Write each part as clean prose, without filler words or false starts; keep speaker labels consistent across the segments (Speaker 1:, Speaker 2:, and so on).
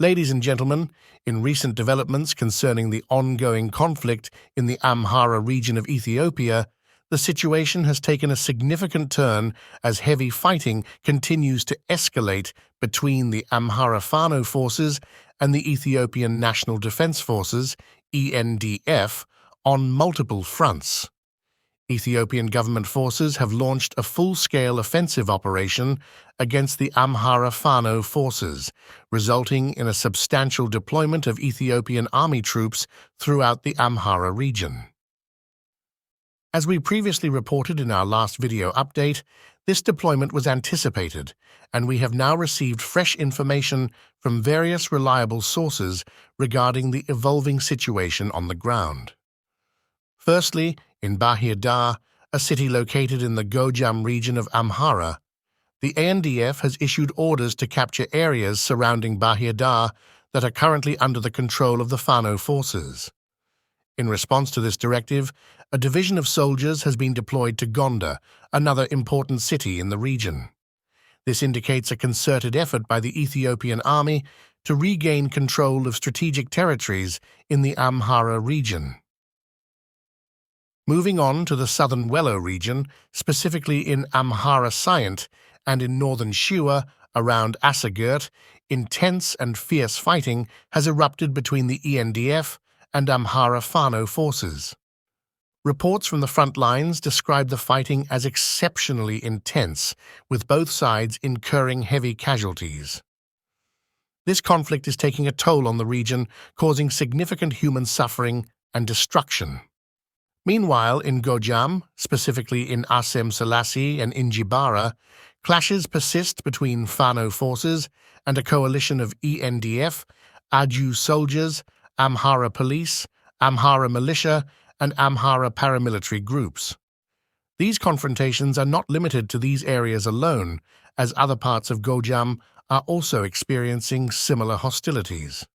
Speaker 1: Ladies and gentlemen, in recent developments concerning the ongoing conflict in the Amhara region of Ethiopia, the situation has taken a significant turn as heavy fighting continues to escalate between the Amhara Fano forces and the Ethiopian National Defense Forces, ENDF, on multiple fronts. Ethiopian government forces have launched a full-scale offensive operation against the Amhara Fano forces, resulting in a substantial deployment of Ethiopian army troops throughout the Amhara region. As we previously reported in our last video update, this deployment was anticipated, and we have now received fresh information from various reliable sources regarding the evolving situation on the ground. Firstly, in Bahir Dar, a city located in the Gojam region of Amhara, the ANDF has issued orders to capture areas surrounding Bahir Dar that are currently under the control of the Fano forces. In response to this directive, a division of soldiers has been deployed to Gondar, another important city in the region. This indicates a concerted effort by the Ethiopian army to regain control of strategic territories in the Amhara region. Moving on to the southern Wello region, specifically in Amhara Sayent and in northern Shua around Asagurt, intense and fierce fighting has erupted between the ENDF and Amhara Fano forces. Reports from the front lines describe the fighting as exceptionally intense, with both sides incurring heavy casualties. This conflict is taking a toll on the region, causing significant human suffering and destruction. Meanwhile, in Gojam, specifically in Asem Selassie and Injibara, clashes persist between Fano forces and a coalition of ENDF, Aju soldiers, Amhara police, Amhara militia, and Amhara paramilitary groups. These confrontations are not limited to these areas alone, as other parts of Gojam are also experiencing similar hostilities.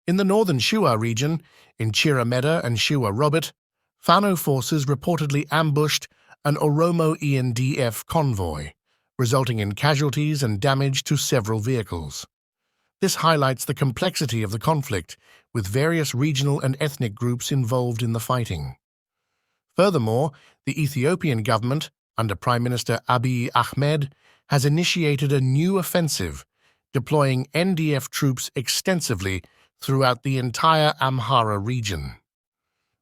Speaker 1: In the northern Shua region, in Chirameda and Shua Robert, Fano forces reportedly ambushed an Oromo ENDF convoy, resulting in casualties and damage to several vehicles. This highlights the complexity of the conflict, with various regional and ethnic groups involved in the fighting. Furthermore, the Ethiopian government, under Prime Minister Abiy Ahmed, has initiated a new offensive, deploying NDF troops extensively throughout the entire Amhara region.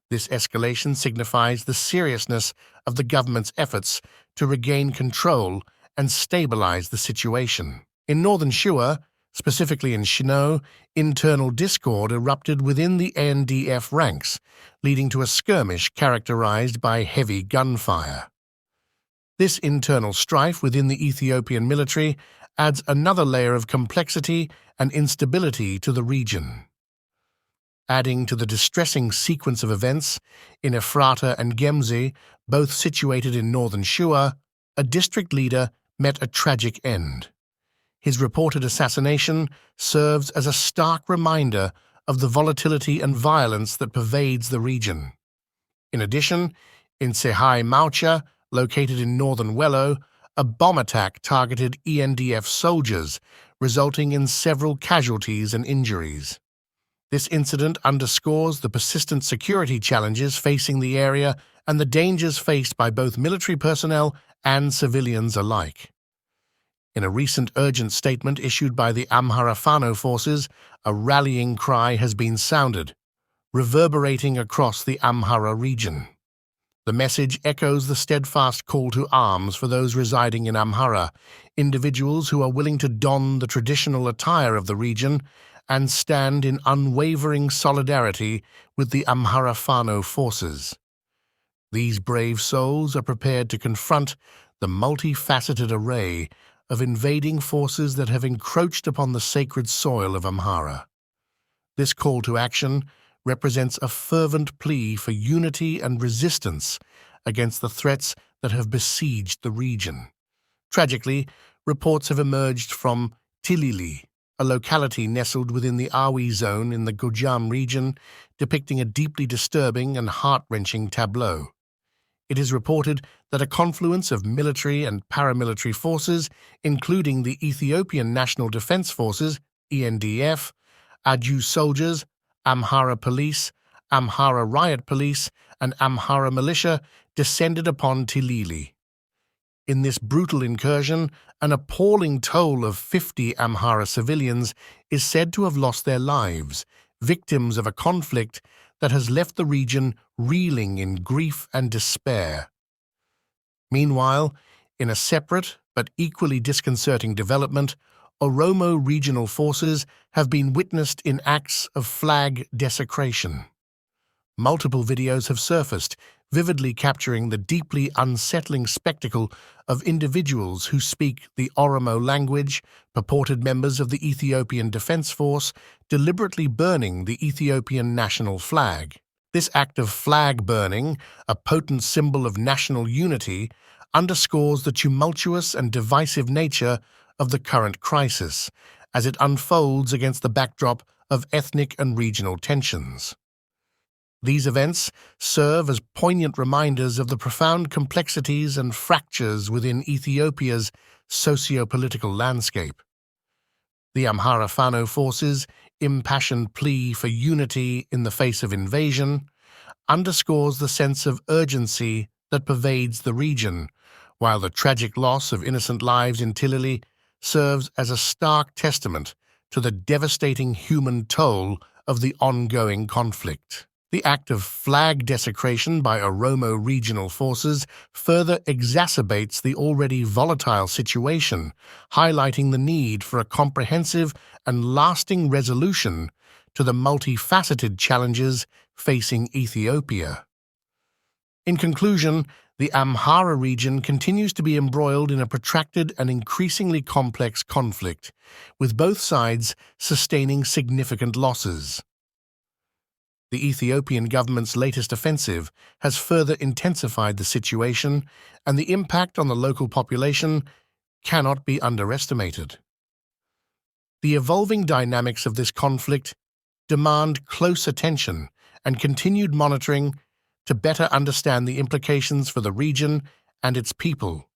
Speaker 1: This escalation signifies the seriousness of the government's efforts to regain control and stabilize the situation. In northern Shua, specifically in Shino, internal discord erupted within the ANDF ranks, leading to a skirmish characterized by heavy gunfire. This internal strife within the Ethiopian military adds another layer of complexity and instability to the region. Adding to the distressing sequence of events, in Ephrata and Gemzi, both situated in northern Shua, a district leader met a tragic end. His reported assassination serves as a stark reminder of the volatility and violence that pervades the region. In addition, in Sehai Maucha, located in northern Wello, a bomb attack targeted ENDF soldiers, resulting in several casualties and injuries. This incident underscores the persistent security challenges facing the area and the dangers faced by both military personnel and civilians alike. In a recent urgent statement issued by the Amhara Fano forces, a rallying cry has been sounded, reverberating across the Amhara region. The message echoes the steadfast call to arms for those residing in Amhara, individuals who are willing to don the traditional attire of the region and stand in unwavering solidarity with the Amhara Fano forces. These brave souls are prepared to confront the multifaceted array of invading forces that have encroached upon the sacred soil of Amhara. This call to action represents a fervent plea for unity and resistance against the threats that have besieged the region. Tragically, reports have emerged from Tilili, a locality nestled within the Awi zone in the Gojam region, depicting a deeply disturbing and heart-wrenching tableau. it is reported that a confluence of military and paramilitary forces, including the Ethiopian National Defense Forces, ENDF, Adju soldiers, Amhara police, Amhara riot police, and Amhara militia, descended upon Tilili. In this brutal incursion, an appalling toll of 50 Amhara civilians is said to have lost their lives, victims of a conflict that has left the region reeling in grief and despair. Meanwhile, in a separate but equally disconcerting development, Oromo regional forces have been witnessed in acts of flag desecration. Multiple videos have surfaced, vividly capturing the deeply unsettling spectacle of individuals who speak the Oromo language, purported members of the Ethiopian Defense Force, deliberately burning the Ethiopian national flag. This act of flag burning, a potent symbol of national unity, underscores the tumultuous and divisive nature of the current crisis, as it unfolds against the backdrop of ethnic and regional tensions. These events serve as poignant reminders of the profound complexities and fractures within Ethiopia's socio-political landscape. The Amhara Fano forces' impassioned plea for unity in the face of invasion underscores the sense of urgency that pervades the region, while the tragic loss of innocent lives in Tilili serves as a stark testament to the devastating human toll of the ongoing conflict. The act of flag desecration by Oromo regional forces further exacerbates the already volatile situation, highlighting the need for a comprehensive and lasting resolution to the multifaceted challenges facing Ethiopia. In conclusion, the Amhara region continues to be embroiled in a protracted and increasingly complex conflict, with both sides sustaining significant losses. The Ethiopian government's latest offensive has further intensified the situation, and the impact on the local population cannot be underestimated. The evolving dynamics of this conflict demand close attention and continued monitoring to better understand the implications for the region and its people.